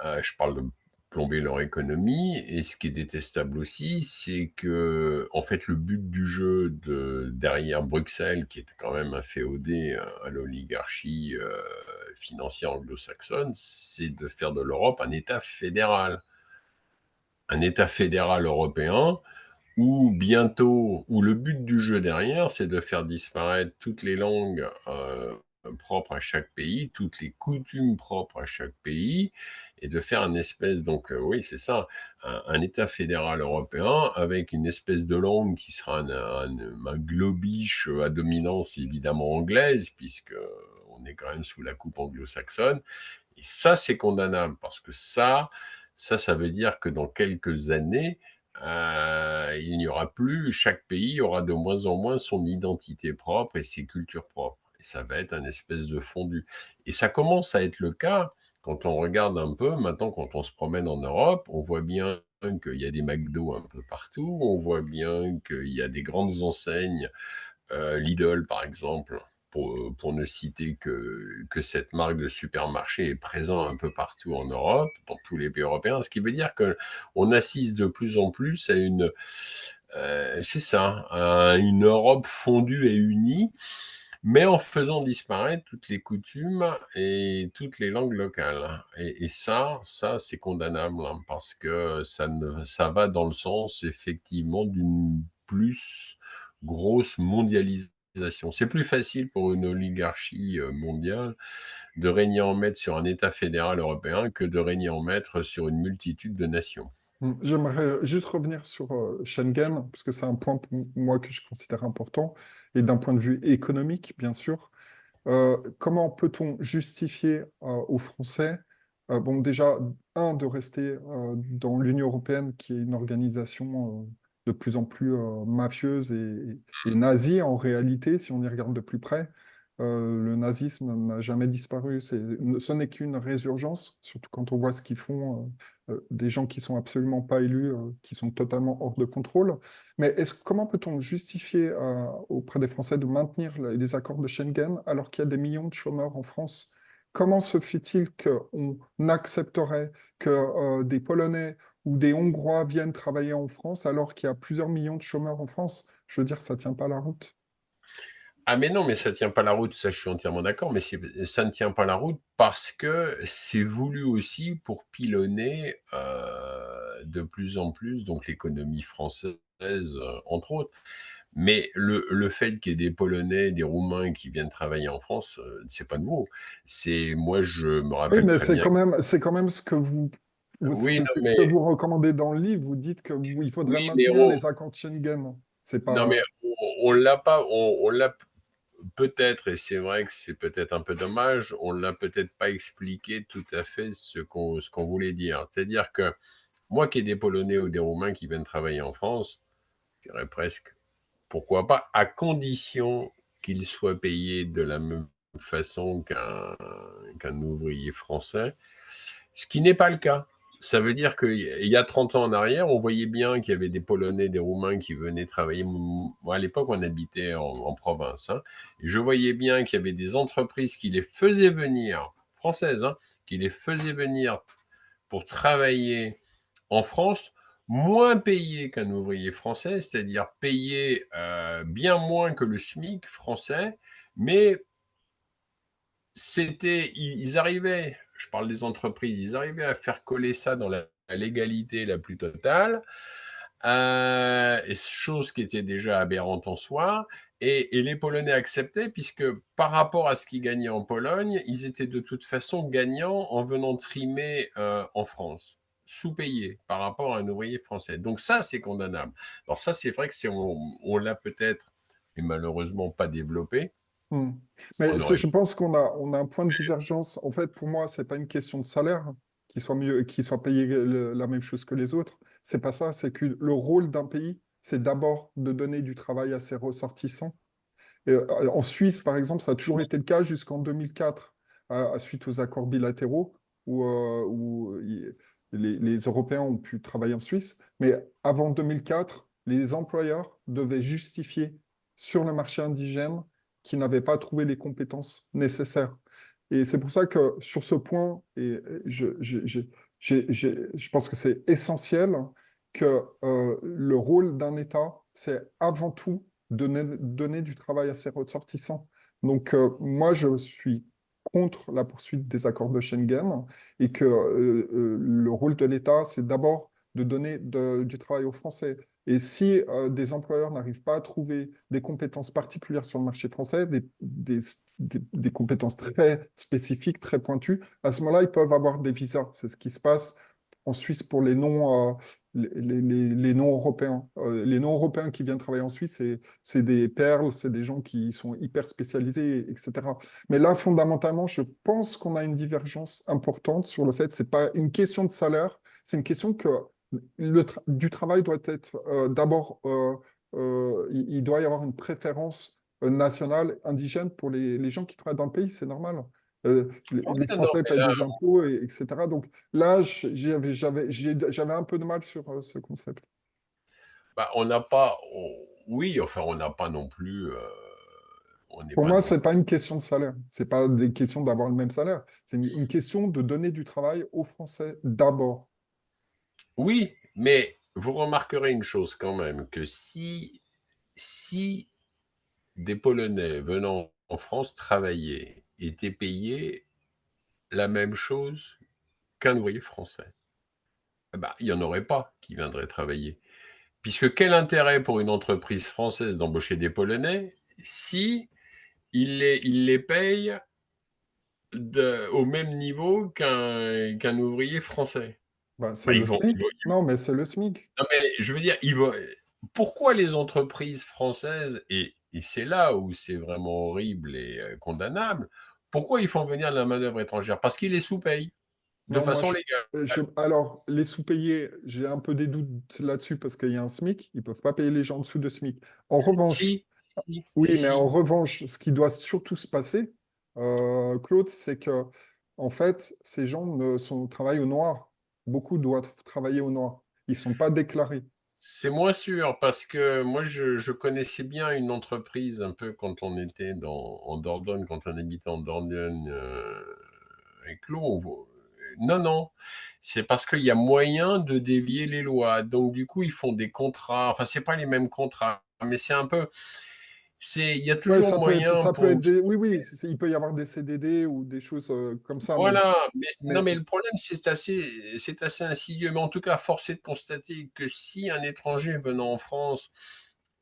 Je parle de plomber leur économie. Et ce qui est détestable aussi, c'est que, en fait, le but du jeu derrière Bruxelles, qui est quand même un féodé à l'oligarchie financière anglo-saxonne, c'est de faire de l'Europe un État fédéral. Un État fédéral européen où le but du jeu derrière, c'est de faire disparaître toutes les langues propres à chaque pays, toutes les coutumes propres à chaque pays, et de faire une espèce, donc oui, c'est ça, un État fédéral européen avec une espèce de langue qui sera un globish à dominance évidemment anglaise, puisque on est quand même sous la coupe anglo-saxonne. Et ça, c'est condamnable, parce que ça veut dire que dans quelques années, il n'y aura plus, chaque pays aura de moins en moins son identité propre et ses cultures propres. Et ça va être un espèce de fondu. Et ça commence à être le cas quand on regarde un peu, maintenant quand on se promène en Europe, on voit bien qu'il y a des McDo un peu partout, on voit bien qu'il y a des grandes enseignes Lidl, par exemple, pour ne citer que cette marque de supermarché est présente un peu partout en Europe, dans tous les pays européens, ce qui veut dire qu'on assiste de plus en plus à c'est ça, à une Europe fondue et unie, mais en faisant disparaître toutes les coutumes et toutes les langues locales. Et ça c'est condamnable, hein, parce que ça va dans le sens effectivement d'une plus grosse mondialisation. C'est plus facile pour une oligarchie mondiale de régner en maître sur un État fédéral européen que de régner en maître sur une multitude de nations. J'aimerais juste revenir sur Schengen, parce que c'est un point pour moi que je considère important, et d'un point de vue économique, bien sûr. Comment peut-on justifier aux Français, bon, déjà, de rester dans l'Union européenne, qui est une organisation de plus en plus mafieuse et nazie en réalité, si on y regarde de plus près. Le nazisme n'a jamais disparu. Ce n'est qu'une résurgence, surtout quand on voit ce qu'ils font, des gens qui sont absolument pas élus, qui sont totalement hors de contrôle. Mais comment peut-on justifier auprès des Français de maintenir les accords de Schengen alors qu'il y a des millions de chômeurs en France? Comment se fait-il qu'on accepterait que des Polonais ou des Hongrois viennent travailler en France alors qu'il y a plusieurs millions de chômeurs en France? Je veux dire, ça tient pas la route. Ah mais non, mais ça tient pas la route, ça je suis entièrement d'accord, mais ça ne tient pas la route parce que c'est voulu aussi pour pilonner de plus en plus donc l'économie française, entre autres. Mais le fait qu'il y ait des Polonais, des Roumains qui viennent travailler en France, c'est pas nouveau. Moi, je me Oui, rappelle mais très bien. c'est quand même ce que Oui, non, c'est ce que mais vous recommandez dans le livre. Vous dites que il faudrait oui, mais maintenir les accords de Schengen. C'est non, mais pas. on l'a pas, on l'a peut-être, et c'est vrai que c'est peut-être un peu dommage, on l'a peut-être pas expliqué tout à fait ce qu'on voulait dire. C'est-à-dire que moi qui ai des Polonais ou des Roumains qui viennent travailler en France, je dirais presque pourquoi pas, à condition qu'ils soient payés de la même façon qu'un ouvrier français, ce qui n'est pas le cas. Ça veut dire qu'il y a 30 ans en arrière, on voyait bien qu'il y avait des Polonais, des Roumains qui venaient travailler. Moi, à l'époque, on habitait en province. Hein, et je voyais bien qu'il y avait des entreprises qui les faisaient venir, françaises, hein, qui les faisaient venir pour travailler en France, moins payé qu'un ouvrier français, c'est-à-dire payé bien moins que le SMIC français, mais ils arrivaient, je parle des entreprises, ils arrivaient à faire coller ça dans la légalité la plus totale, et chose qui était déjà aberrante en soi. Et les Polonais acceptaient, puisque par rapport à ce qu'ils gagnaient en Pologne, ils étaient de toute façon gagnants en venant trimer en France, sous-payés par rapport à un ouvrier français. Donc ça, c'est condamnable. Alors ça, c'est vrai que on l'a peut-être, et malheureusement pas développé. Hmm. Mais On aurait. je pense on a un point de divergence. En fait, pour moi, c'est pas une question de salaire qui soit mieux, qui soit payé la même chose que les autres. C'est pas ça. C'est que le rôle d'un pays, c'est d'abord de donner du travail à ses ressortissants. En Suisse, par exemple, ça a toujours été le cas jusqu'en 2004, suite aux accords bilatéraux, où les Européens ont pu travailler en Suisse. Mais avant 2004, les employeurs devaient justifier sur le marché indigène qu'ils n'avaient pas trouvé les compétences nécessaires. Et c'est pour ça que sur ce point, je pense que c'est essentiel que le rôle d'un État, c'est avant tout donner du travail à ses ressortissants. Donc, moi, je suis contre la poursuite des accords de Schengen et que le rôle de l'État, c'est d'abord de donner du travail aux Français. Et si des employeurs n'arrivent pas à trouver des compétences particulières sur le marché français, des compétences très spécifiques, très pointues, à ce moment-là, ils peuvent avoir des visas. C'est ce qui se passe en Suisse pour les non-européens. Les non-européens qui viennent travailler en Suisse, c'est des perles, c'est des gens qui sont hyper spécialisés, etc. Mais là, fondamentalement, je pense qu'on a une divergence importante sur le fait que ce n'est pas une question de salaire, c'est une question que du travail doit être d'abord, il doit y avoir une préférence nationale, indigène pour les gens qui travaillent dans le pays, c'est normal. Oui, Les non, non, Français mais payent là, des impôts, etc. Donc là, j'avais un peu de mal sur ce concept. bah, on n'a pas. Oui, enfin, on n'a pas non plus. On n'est Pour pas moi, non c'est plus. pas une question de salaire. C'est pas des questions d'avoir le même salaire. C'est une question de donner du travail aux Français d'abord. Oui, mais vous remarquerez une chose quand même, que si des Polonais venant en France travailler étaient payés la même chose qu'un ouvrier français, eh ben, il n'y en aurait pas qui viendraient travailler. Puisque quel intérêt pour une entreprise française d'embaucher des Polonais si il les paye au même niveau qu'un ouvrier français? Bah, c'est Ben, le SMIC. Non, mais c'est le SMIC. non, mais je veux dire, pourquoi les entreprises françaises, et c'est là où c'est vraiment horrible et condamnable, pourquoi ils font venir de la main-d'œuvre étrangère? Parce qu'ils les sous-payent de Non, façon légale. alors, les sous-payés, j'ai un peu des doutes là-dessus parce qu'il y a un SMIC. Ils ne peuvent pas payer les gens en dessous de SMIC. En revanche, Si, si, si, oui, mais en si. revanche, ce qui doit surtout se passer, Claude, c'est que, en fait, ces gens travaillent au noir. Beaucoup doivent travailler au noir. Ils ne sont pas déclarés. C'est moins sûr parce que moi, je connaissais bien une entreprise un peu quand on était en Dordogne, quand on habitait en Dordogne avec l'eau. Non, non, c'est parce qu'il y a moyen de dévier les lois. Donc, du coup, ils font des contrats. Enfin, c'est pas les mêmes contrats, mais c'est un peu. Il y a Ouais, toujours moyen ça peut pour. être oui, oui, il peut y avoir des CDD ou des choses comme ça, Voilà, mais non, mais mais le problème, c'est assez insidieux. Mais en tout cas, force est de constater que si un étranger venant en France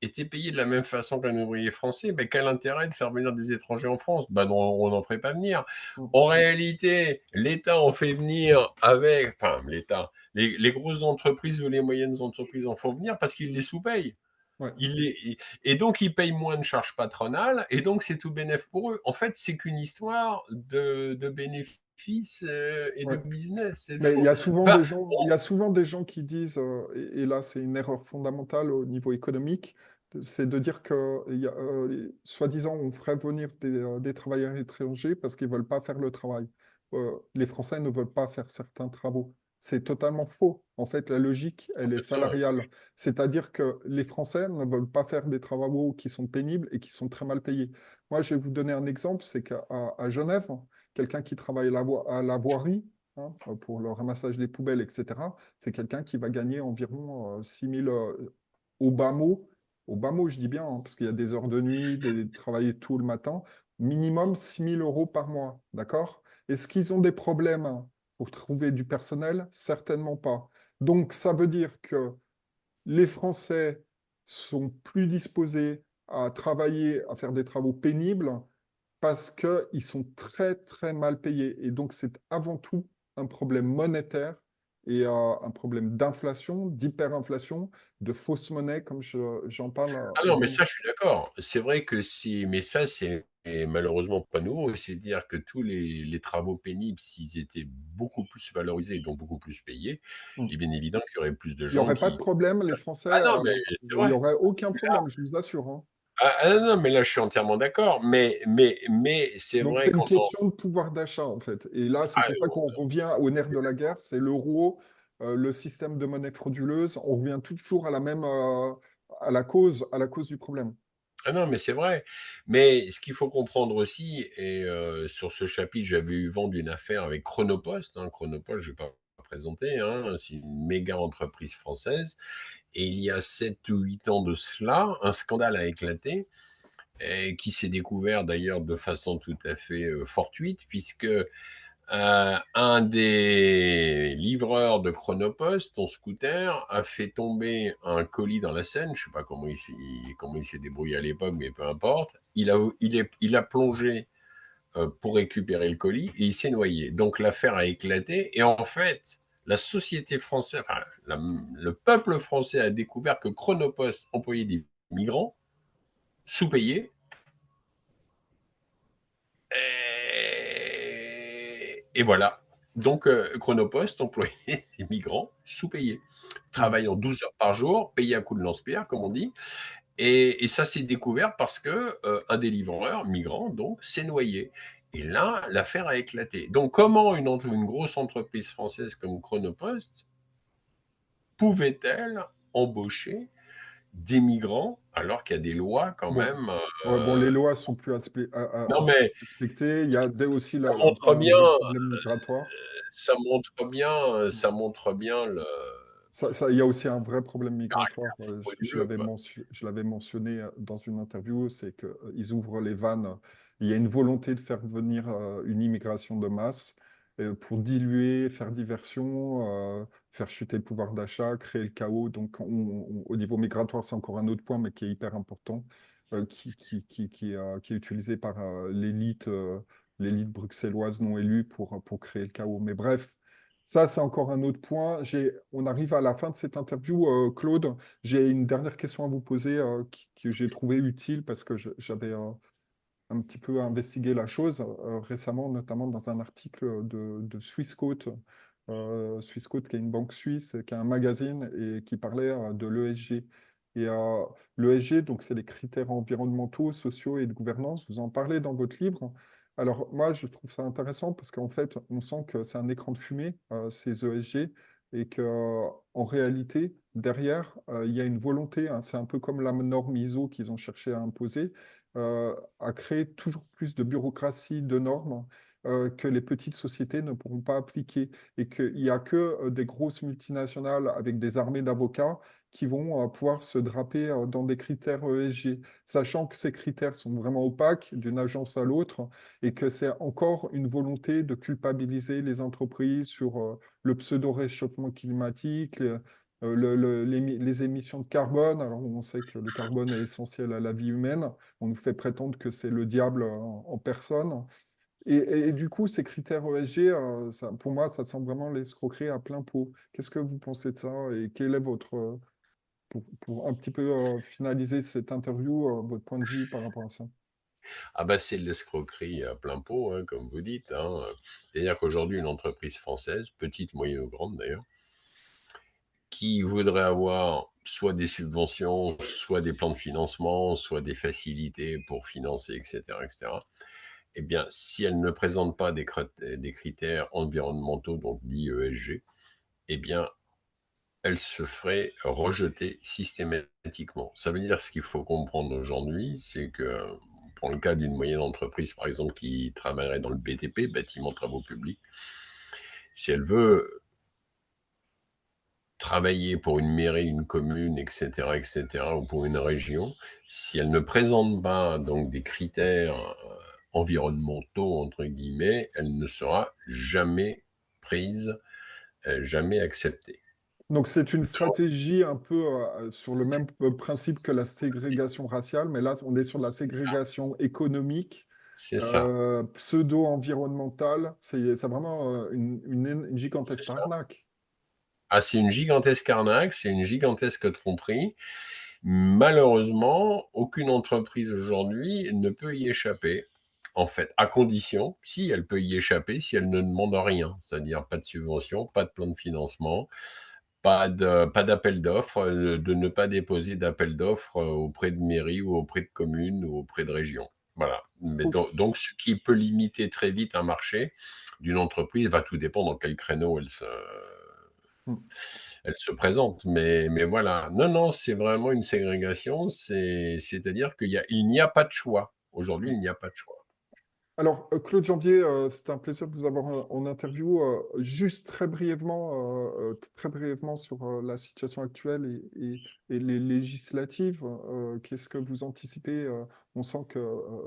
était payé de la même façon qu'un ouvrier français, ben, quel intérêt de faire venir des étrangers en France? Ben non, on n'en ferait pas venir. Mm. En réalité, l'État en fait venir avec, enfin l'État, les grosses entreprises ou les moyennes entreprises en font venir parce qu'ils les sous-payent. Ouais. Et donc, ils payent moins de charges patronales, et donc c'est tout bénéf pour eux. En fait, c'est qu'une histoire de bénéfices et de Ouais. business. C'est Mais il y toujours. a souvent Enfin, des gens, il y a souvent des gens qui disent, et là c'est une erreur fondamentale au niveau économique, c'est de dire que, soi-disant, on ferait venir des travailleurs étrangers parce qu'ils veulent pas faire le travail. Les Français ne veulent pas faire certains travaux. C'est totalement faux. En fait, la logique, elle est complètement. salariale. C'est-à-dire que les Français ne veulent pas faire des travaux qui sont pénibles et qui sont très mal payés. Moi, je vais vous donner un exemple, c'est qu'à Genève, quelqu'un qui travaille à la voirie, hein, pour le ramassage des poubelles, etc., c'est quelqu'un qui va gagner environ 6 000 au bas mot. Au bas mot, je dis bien, hein, parce qu'il y a des heures de nuit, des travailler tout le matin, minimum 6 000 euros par mois, d'accord? Est-ce qu'ils ont des problèmes pour trouver du personnel? Certainement pas. Donc, ça veut dire que les Français sont plus disposés à travailler, à faire des travaux pénibles parce qu'ils sont très, très mal payés. Et donc, c'est avant tout un problème monétaire et un problème d'inflation, d'hyperinflation, de fausse monnaie, comme j'en parle Ah non, mais dans... ça, je suis d'accord. C'est vrai que si, mais ça, c'est et malheureusement pas nouveau. C'est dire que tous les travaux pénibles, s'ils étaient beaucoup plus valorisés, donc beaucoup plus payés, il est bien évident qu'il y aurait plus de Il n'y gens aurait pas de qui. problème, les Français, Ah non, mais c'est il n'y vrai. aurait aucun problème, je vous assure, hein. Non, non, mais là, je suis entièrement d'accord. Mais c'est Donc, vrai c'est une quand on. question de pouvoir d'achat, en fait. Et là, c'est pour ça qu'on revient au nerf de la guerre, c'est l'euro, le système de monnaie frauduleuse. On revient toujours à la même, à la cause du problème. Ah non, mais c'est vrai. Mais ce qu'il faut comprendre aussi, et sur ce chapitre, j'avais eu vent d'une affaire avec Chronopost, hein. Chronopost, je ne vais pas présenter, hein, c'est une méga entreprise française. Et il y a 7 ou 8 ans de cela, un scandale a éclaté, et qui s'est découvert d'ailleurs de façon tout à fait fortuite, puisque un des livreurs de Chronopost, ton scooter, a fait tomber un colis dans la Seine. Je ne sais pas comment il s'est débrouillé à l'époque, mais peu importe. Il a plongé pour récupérer le colis et il s'est noyé. Donc l'affaire a éclaté. Et en fait, la société française, enfin, le peuple français a découvert que Chronopost employait des migrants sous-payés. Et voilà. Donc, Chronopost employait des migrants sous-payés, Hmm. travaillant 12 heures par jour, payés à coups de lance-pierre, comme on dit. Et ça s'est découvert parce que un des livreurs, migrant, donc, s'est noyé. Et là, l'affaire a éclaté. Donc, comment une grosse entreprise française comme Chronopost pouvait-elle embaucher des migrants alors qu'il y a des lois quand Bon. même. Ouais, bon, les lois sont plus Non, mais respectées. Il y ça, a aussi ça montre un bien, vrai problème migratoire. ça montre bien le Il y a aussi un vrai problème migratoire. caractère frauduleux, quoi. Je l'avais mentionné dans une interview, c'est qu'ils ouvrent les vannes. Il y a une volonté de faire venir une immigration de masse pour diluer, faire diversion, faire chuter le pouvoir d'achat, créer le chaos. Donc, au niveau migratoire, c'est encore un autre point, mais qui est hyper important, qui est utilisé par l'élite bruxelloise non élue pour créer le chaos. Mais bref. Ça, c'est encore un autre point. On arrive à la fin de cette interview, Claude. J'ai une dernière question à vous poser que j'ai trouvé utile parce que j'avais un petit peu investigué la chose récemment, notamment dans un article de Swissquote. Swissquote, qui est une banque suisse, qui a un magazine et qui parlait de l'ESG. Et l'ESG, donc, c'est les critères environnementaux, sociaux et de gouvernance. Vous en parlez dans votre livre. Alors, moi, je trouve ça intéressant parce qu'en fait, on sent que c'est un écran de fumée, ces ESG, et qu'en réalité, derrière, il y a une volonté, hein, c'est un peu comme la norme ISO qu'ils ont cherché à imposer, à créer toujours plus de bureaucratie, de normes que les petites sociétés ne pourront pas appliquer et qu'il n'y a que des grosses multinationales avec des armées d'avocats qui vont pouvoir se draper dans des critères ESG, sachant que ces critères sont vraiment opaques d'une agence à l'autre et que c'est encore une volonté de culpabiliser les entreprises sur le pseudo-réchauffement climatique, les émissions de carbone. Alors, on sait que le carbone est essentiel à la vie humaine. On nous fait prétendre que c'est le diable en personne. Et du coup, ces critères ESG, pour moi, ça semble vraiment l'escroquerie à plein pot. Qu'est-ce que vous pensez de ça et quel est pour un petit peu finaliser cette interview, votre point de vue par rapport à ça? Ah bah, c'est de l'escroquerie à plein pot, hein, comme vous dites, hein. C'est-à-dire qu'aujourd'hui, une entreprise française, petite, moyenne ou grande d'ailleurs, qui voudrait avoir soit des subventions, soit des plans de financement, soit des facilités pour financer, etc., etc., eh bien, si elle ne présente pas des critères environnementaux, donc dits ESG, eh bien, elle se ferait rejeter systématiquement. Ça veut dire ce qu'il faut comprendre aujourd'hui, c'est que, pour le cas d'une moyenne entreprise, par exemple, qui travaillerait dans le BTP, bâtiment travaux publics, si elle veut travailler pour une mairie, une commune, etc., etc., ou pour une région, si elle ne présente pas donc des critères environnementaux, entre guillemets, elle ne sera jamais prise, jamais acceptée. Donc, c'est une Donc, stratégie un peu sur le c'est même principe que la ségrégation raciale, mais là, on est sur la c'est ça. ségrégation économique, C'est ça. pseudo-environnementale. C'est vraiment une C'est gigantesque ça. arnaque. Ah, c'est une gigantesque arnaque, c'est une gigantesque tromperie. Malheureusement, aucune entreprise aujourd'hui ne peut y échapper. En fait, à condition, si elle peut y échapper, si elle ne demande rien, c'est-à-dire pas de subvention, pas de plan de financement, pas d'appel d'offres, de ne pas déposer d'appel d'offres auprès de mairies ou auprès de communes ou auprès de régions. Voilà. Mais Oh, donc, ce qui peut limiter très vite un marché d'une entreprise va tout dépendre dans quel créneau hmm. elle se présente. Mais voilà. Non, non, c'est vraiment une ségrégation. C'est-à-dire il n'y a pas de choix. Aujourd'hui, il n'y a pas de choix. Alors, Claude Janvier, c'était un plaisir de vous avoir en interview. Juste très brièvement sur la situation actuelle et les législatives. Qu'est-ce que vous anticipez? On sent que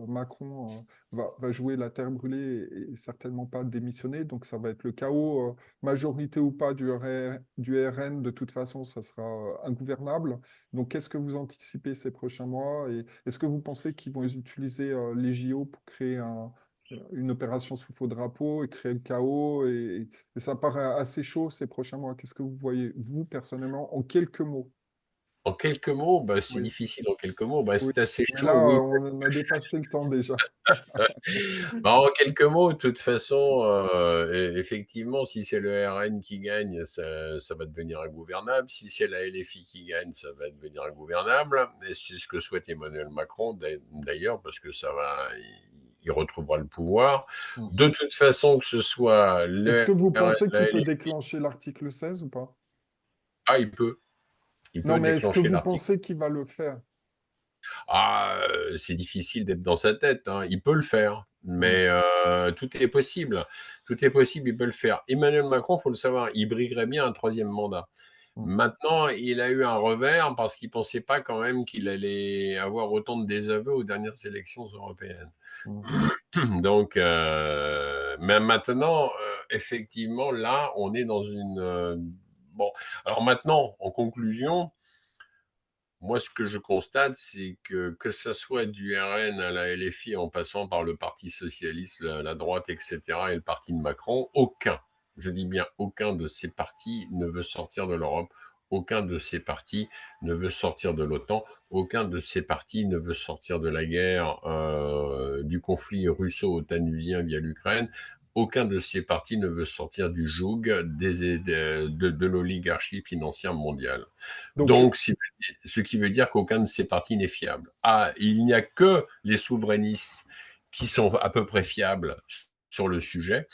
Macron va jouer la terre brûlée et certainement pas démissionner. Donc, ça va être le chaos, majorité ou pas du RN. De toute façon, ça sera ingouvernable. Donc, qu'est-ce que vous anticipez ces prochains mois? Et est-ce que vous pensez qu'ils vont utiliser les JO pour créer une opération sous faux drapeau et créer le chaos et ça paraît assez chaud ces prochains mois. Qu'est-ce que vous voyez, vous, personnellement, en quelques mots? En quelques mots, bah, c'est Oui, difficile en quelques mots. Bah, oui. c'est assez Mais là, chaud, oui. on a dépassé le temps déjà. Bah, en quelques mots, de toute façon, effectivement, si c'est le RN qui gagne, ça va devenir ingouvernable. Si c'est la LFI qui gagne, ça va devenir ingouvernable. Et c'est ce que souhaite Emmanuel Macron, d'ailleurs, parce que il retrouvera le pouvoir. Mm. De toute façon, que ce soit Est-ce le que vous RN, pensez la qu'il peut LFI, déclencher l'article 16 ou pas? ah, il Non, peut mais est-ce que déclencher vous l'article. pensez qu'il va le faire? Ah, c'est difficile d'être dans sa tête, hein. Il peut le faire, Mm, mais tout est possible. Tout est possible, il peut le faire. Emmanuel Macron, faut le savoir, il briguerait bien un troisième mandat. mm, Maintenant, il a eu un revers parce qu'il pensait pas quand même qu'il allait avoir autant de désaveux aux dernières élections européennes. mm. Donc, mais maintenant, effectivement, là, on est dans une... bon, alors maintenant, en conclusion, moi, ce que je constate, c'est que ça soit du RN à la LFI en passant par le Parti socialiste, la droite, etc., et le parti de Macron, aucun, je dis bien aucun de ces partis ne veut sortir de l'Europe, aucun de ces partis ne veut sortir de l'OTAN, aucun de ces partis ne veut sortir de la guerre, du conflit russo-ottanusien via l'Ukraine, aucun de ces partis ne veut sortir du joug de l'oligarchie financière mondiale. Donc, Donc, ce qui veut dire qu'aucun de ces partis n'est fiable. Ah, il n'y a que les souverainistes qui sont à peu près fiables sur le sujet,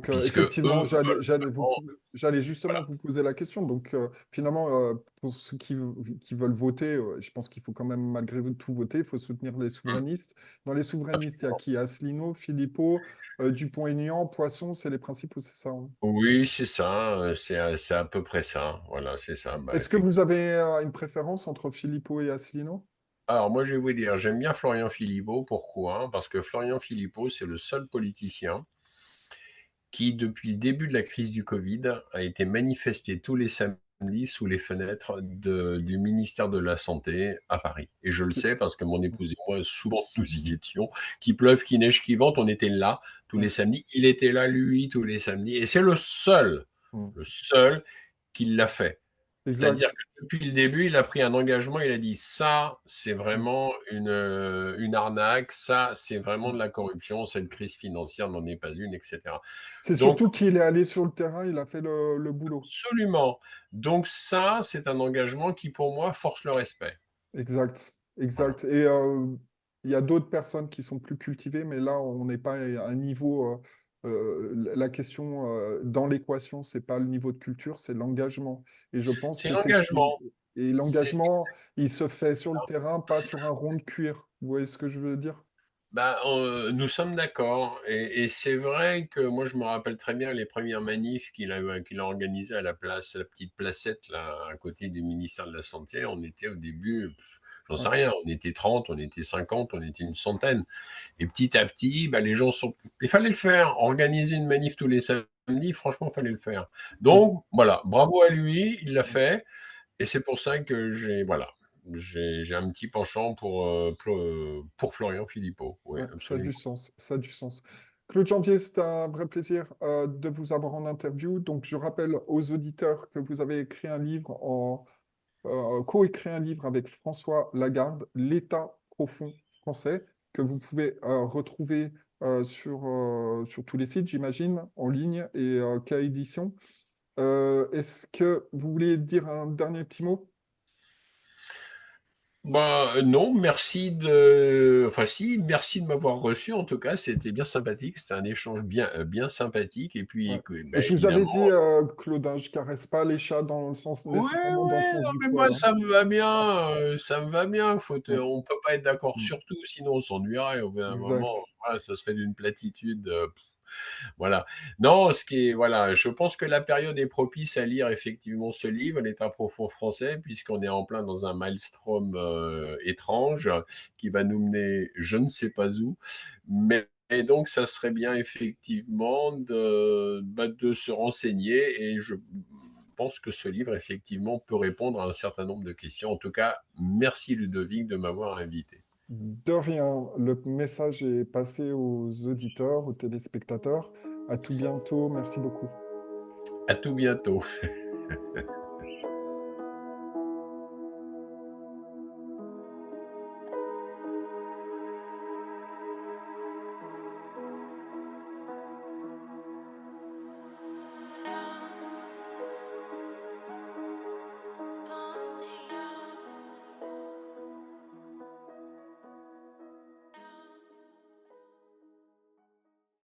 puisque eux Effectivement, veulent vraiment, j'allais justement voilà, vous poser la question. Donc, finalement, pour ceux qui veulent voter, je pense qu'il faut quand même, malgré tout, voter. Il faut soutenir les souverainistes. Dans les souverainistes, il y a absolument. qui? Asselineau, Philippot, Dupont-Aignan, Poisson, c'est les principaux, c'est ça, hein? Oui, c'est ça, c'est à peu près ça. Voilà, c'est ça. Bah, Est-ce que effectivement. vous avez une préférence entre Philippot et Asselineau? Alors, moi, je vais vous dire, j'aime bien Florian Philippot. Pourquoi? Parce que Florian Philippot, c'est le seul politicien qui, depuis le début de la crise du Covid, a été manifesté tous les samedis samedi sous les fenêtres du ministère de la Santé à Paris. Et je le sais parce que mon épouse et moi, souvent, nous y étions. Qu'il pleuve, qu'il neige, qu'il vente, on était là tous les Mm. samedis. Il était là, lui, tous les samedis. Et c'est Mm. le seul qui l'a fait. C'est-à-dire Exact. que depuis le début, il a pris un engagement, il a dit ça, c'est Mm. vraiment une arnaque, ça, c'est vraiment Mm. de la corruption, cette crise financière n'en est pas une, etc. C'est Donc, surtout qu'il est allé sur le terrain, il a fait le boulot. absolument. Donc ça, c'est un engagement qui, pour moi, force le respect. Exact, Voilà. exact. Et il y a d'autres personnes qui sont plus cultivées, mais là, on n'est pas à un niveau. La question dans l'équation, c'est pas le niveau de culture, c'est l'engagement. Et je pense C'est qu'effectivement, l'engagement. et C'est l'engagement, il se fait sur le terrain, pas sur un rond de cuir. Vous voyez ce que je veux dire? bah, nous sommes d'accord et c'est vrai que moi, je me rappelle très bien les premières manifs qu'il a organisées à la petite placette là, à côté du ministère de la Santé. On était au début, j'en sais Ouais. rien, on était 30, on était 50, on était une centaine. Et petit à petit, bah, les gens sont. Il fallait le faire. Organiser une manif tous les samedis, franchement, il fallait le faire. Et- Donc, voilà, bravo à lui, il l'a fait. Et c'est pour ça que voilà, j'ai un petit penchant pour Florian Philippot. Oui, Ouais, ça a absolument. du sens, ça a du sens. Claude Janvier, c'est un vrai plaisir de vous avoir en interview. Donc, je rappelle aux auditeurs que vous avez écrit un livre co-écrit un livre avec François Lagarde, L'État profond français, que vous pouvez retrouver sur tous les sites, j'imagine, en ligne et K édition. Est-ce que vous voulez dire un dernier petit mot? Bah, non, enfin si, merci de m'avoir reçu. En tout cas, c'était bien sympathique. C'était un échange bien sympathique. Et puis, Ouais. bah, Je vous avais évidemment. dit, Claude, hein, je caresse pas les chats dans le sens Ouais, nécessairement dans le ouais, sens non, du mais poil, moi, hein. ça me va bien. Ça me va bien. Mm, On peut pas être d'accord mm. sur tout, sinon on s'ennuierait. Au bout d'un moment, Exact. voilà, ça serait d'une platitude. Voilà. Non, voilà, je pense que la période est propice à lire effectivement ce livre, L'État profond français, puisqu'on est en plein dans un maelstrom étrange qui va nous mener je ne sais pas où. Mais et donc, ça serait bien effectivement de se renseigner et je pense que ce livre, effectivement, peut répondre à un certain nombre de questions. En tout cas, merci Ludovic de m'avoir invité. De rien, le message est passé aux auditeurs, aux téléspectateurs. À tout bientôt, merci beaucoup. À tout bientôt.